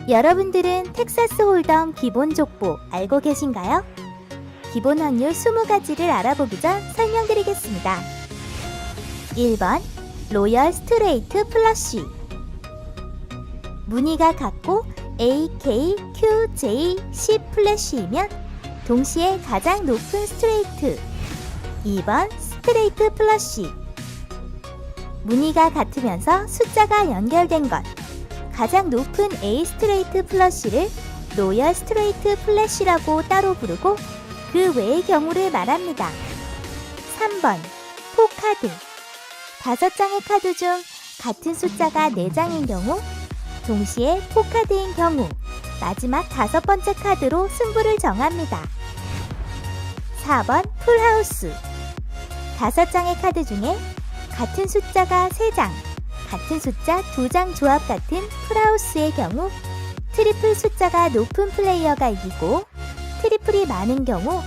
여러분들은 텍사스 홀덤 기본 족보 알고 계신가요? 기본 확률 20가지를 알아보기 전 설명드리겠습니다. 1번 로열 스트레이트 플러쉬. 무늬가 같고 A, K, Q, J, C 플래시이면 동시에 가장 높은 스트레이트. 2번 스트레이트 플러쉬. 무늬가 같으면서 숫자가 연결된 것. 가장 높은 A 스트레이트 플러쉬를 로열 스트레이트 플래시라고 따로 부르고 그 외의 경우를 말합니다. 3번 포카드. 5장의 카드 중 같은 숫자가 4장인 경우, 동시에 포카드인 경우 마지막 5번째 카드로 승부를 정합니다. 4번 풀하우스. 5장의 카드 중에 같은 숫자가 3장, 같은 숫자 2장 조합 같은 풀하우스의 경우 트리플 숫자가 높은 플레이어가 이기고, 트리플이 많은 경우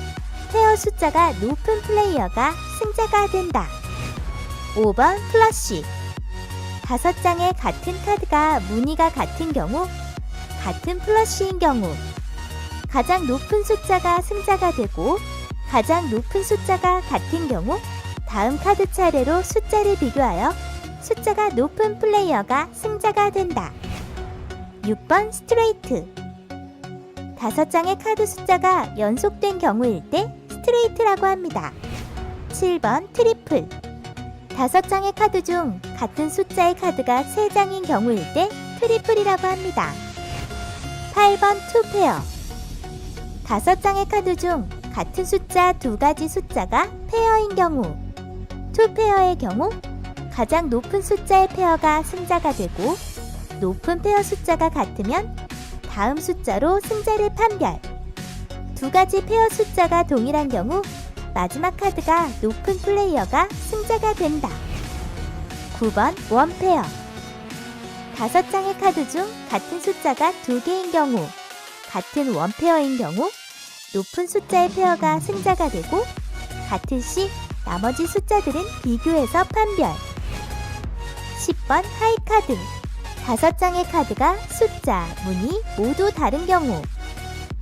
페어 숫자가 높은 플레이어가 승자가 된다. 5번 플러쉬. 5장의 같은 카드가 무늬가 같은 경우, 같은 플러쉬인 경우 가장 높은 숫자가 승자가 되고, 가장 높은 숫자가 같은 경우 다음 카드 차례로 숫자를 비교하여 숫자가 높은 플레이어가 승자가 된다. 6번 스트레이트. 5장의 카드 숫자가 연속된 경우일 때 스트레이트라고 합니다. 7번 트리플. 5장의 카드 중 같은 숫자의 카드가 3장인 경우일 때 트리플이라고 합니다. 8번 투페어. 5장의 카드 중 같은 숫자 2가지 숫자가 페어인 경우, 투페어의 경우 가장 높은 숫자의 페어가 승자가 되고, 높은 페어 숫자가 같으면 다음 숫자로 승자를 판별. 2가지 페어 숫자가 동일한 경우 마지막 카드가 높은 플레이어가 승자가 된다. 9번 원페어. 5장의 카드 중 같은 숫자가 2개인 경우, 같은 원페어인 경우 높은 숫자의 페어가 승자가 되고, 같은 시 나머지 숫자들은 비교해서 판별. 10번 하이카드. 5장의 카드가 숫자, 무늬 모두 다른 경우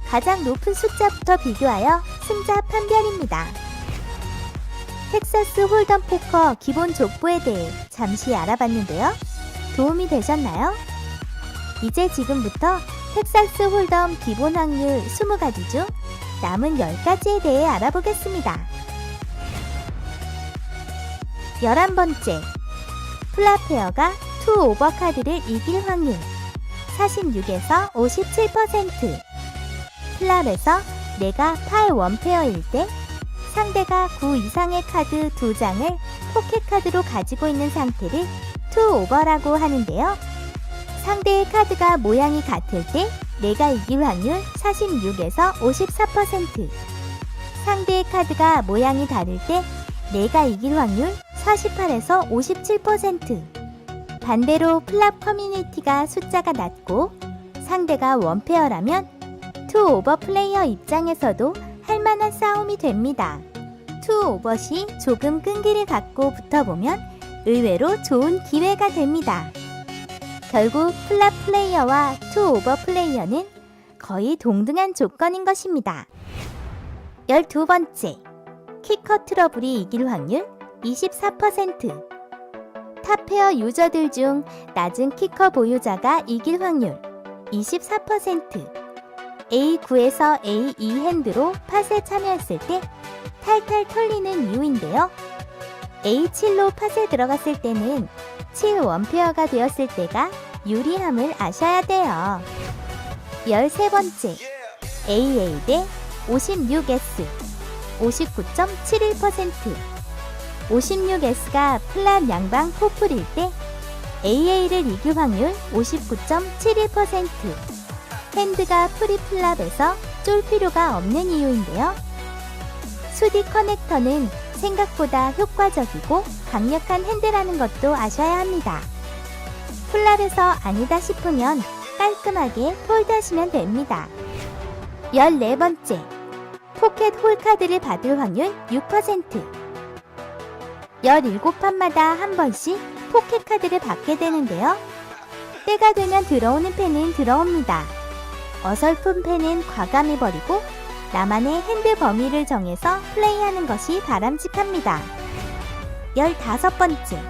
가장 높은 숫자부터 비교하여 승자 판별입니다. 텍사스 홀덤 포커 기본 족보에 대해 잠시 알아봤는데요. 도움이 되셨나요? 이제 지금부터 텍사스 홀덤 기본 확률 20가지 중 남은 10가지에 대해 알아보겠습니다. 11번째, 플랍페어가 2 오버 카드를 이길 확률 46에서 57%. 플랍에서 내가 8 원페어일 때 상대가 9 이상의 카드 2장을 포켓 카드로 가지고 있는 상태를 2 오버라고 하는데요. 상대의 카드가 모양이 같을 때 내가 이길 확률 46에서 54%. 상대의 카드가 모양이 다를 때 내가 이길 확률 48에서 57%. 반대로 플랍 커뮤니티가 숫자가 낮고 상대가 원페어라면 2 오버 플레이어 입장에서도 할만한 싸움이 됩니다. 2 오버 시 조금 끈기를 갖고 붙어보면 의외로 좋은 기회가 됩니다. 결국 플랍 플레이어와 2 오버 플레이어는 거의 동등한 조건인 것입니다. 12번째, 키커 트러블이 이길 확률 24%. 탑페어 유저들 중 낮은 키커 보유자가 이길 확률 24%. A9에서 A2 핸드로 팟에 참여했을 때 탈탈 털리는 이유인데요. A7로 팟에 들어갔을 때는 7 원페어가 되었을 때가 유리함을 아셔야 돼요. 13번째, AA 대 56S 59.71%. 56S가 플랍 양방 포플일 때 AA를 이길 확률 59.71%. 핸드가 프리플랍에서 쫄 필요가 없는 이유인데요. 수디 커넥터는 생각보다 효과적이고 강력한 핸드라는 것도 아셔야 합니다. 플랍에서 아니다 싶으면 깔끔하게 폴드하시면 됩니다. 14번째, 포켓 홀카드를 받을 확률 6%. 17판마다 한 번씩 포켓 카드를 받게 되는데요. 때가 되면 들어오는 팬은 들어옵니다. 어설픈 팬은 과감히 버리고 나만의 핸드 범위를 정해서 플레이하는 것이 바람직합니다. 15번째,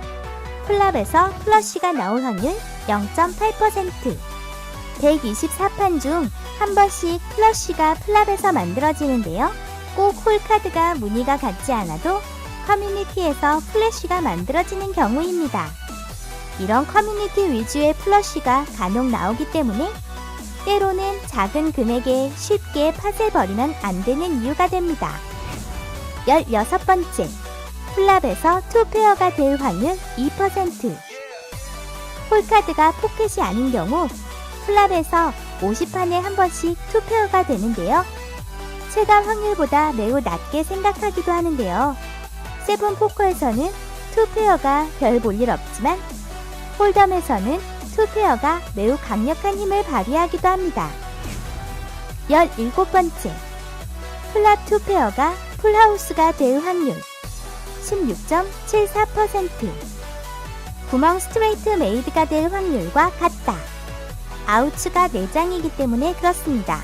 플랍에서 플러시가 나올 확률 0.8%. 124판 중 한 번씩 플러시가 플랍에서 만들어지는데요. 꼭 홀카드가 무늬가 같지 않아도 커뮤니티에서 플래시가 만들어지는 경우입니다. 이런 커뮤니티 위주의 플러시가 간혹 나오기 때문에 때로는 작은 금액에 쉽게 팟을 버리면 안 되는 이유가 됩니다. 16번째, 플랍에서 투페어가 될 확률 2%. 홀카드가 포켓이 아닌 경우 플랍에서 50판에 한 번씩 투페어가 되는데요. 체감 확률보다 매우 낮게 생각하기도 하는데요. 세븐 포커에서는 투페어가 별 볼 일 없지만 홀덤에서는 투페어가 매우 강력한 힘을 발휘하기도 합니다. 17번째, 플랍 투페어가 풀하우스가 될 확률 16.74%. 구멍 스트레이트 메이드가 될 확률과 같다. 아우츠가 4장이기 때문에 그렇습니다.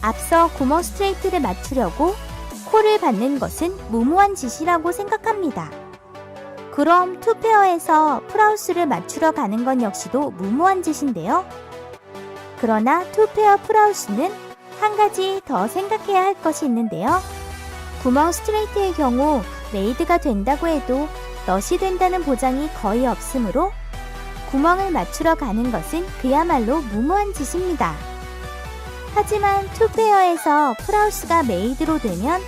앞서 구멍 스트레이트를 맞추려고 콜을 받는 것은 무모한 짓이라고 생각합니다. 그럼 투페어에서 풀하우스를 맞추러 가는 건 역시도 무모한 짓인데요. 그러나 투페어 풀하우스는 한 가지 더 생각해야 할 것이 있는데요. 구멍 스트레이트의 경우 메이드가 된다고 해도 넛이 된다는 보장이 거의 없으므로 구멍을 맞추러 가는 것은 그야말로 무모한 짓입니다. 하지만 투페어에서 풀하우스가 메이드로 되면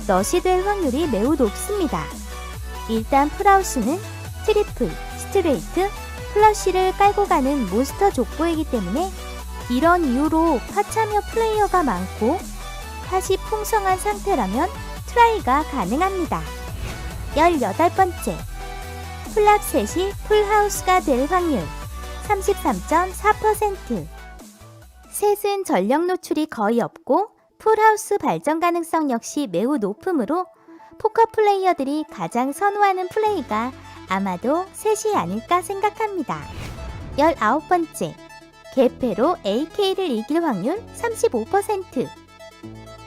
넛이 될 확률이 매우 높습니다. 일단 풀하우스는 트리플, 스트레이트, 플러시를 깔고 가는 몬스터 족보이기 때문에 이런 이유로 파참여 플레이어가 많고 팟이 풍성한 상태라면 트라이가 가능합니다. 18번째, 플랍 셋이 풀하우스가 될 확률 33.4%. 셋은 전력 노출이 거의 없고 풀하우스 발전 가능성 역시 매우 높으므로 포커 플레이어들이 가장 선호하는 플레이가 아마도 셋이 아닐까 생각합니다. 19번째, 개패로 AK를 이길 확률 35%.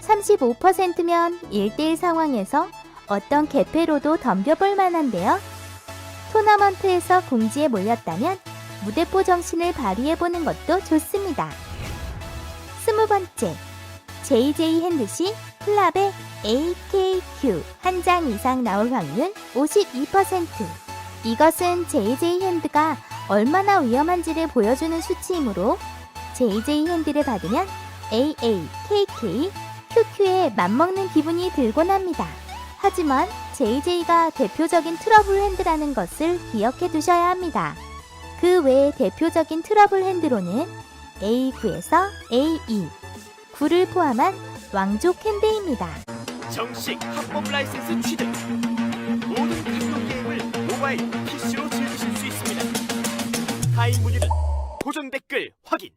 35%면 1대1 상황에서 어떤 개패로도 덤벼볼 만한데요. 토너먼트에서 궁지에 몰렸다면 무대포 정신을 발휘해보는 것도 좋습니다. 20번째, JJ 핸드시 플랍에 AKQ 한 장 이상 나올 확률 52%. 이것은 JJ 핸드가 얼마나 위험한지를 보여주는 수치이므로 JJ 핸드를 받으면 AA, KK, QQ에 맞먹는 기분이 들곤 합니다. 하지만 JJ가 대표적인 트러블 핸드라는 것을 기억해 두셔야 합니다. 그 외에 대표적인 트러블 핸드로는 A9에서 AE, 9를 포함한 왕족 핸드입니다. 정식 합법 라이센스 취득. 모든 각종 게임을 모바일, PC로 즐기실 수 있습니다. 하이 문의는 고정 댓글 확인.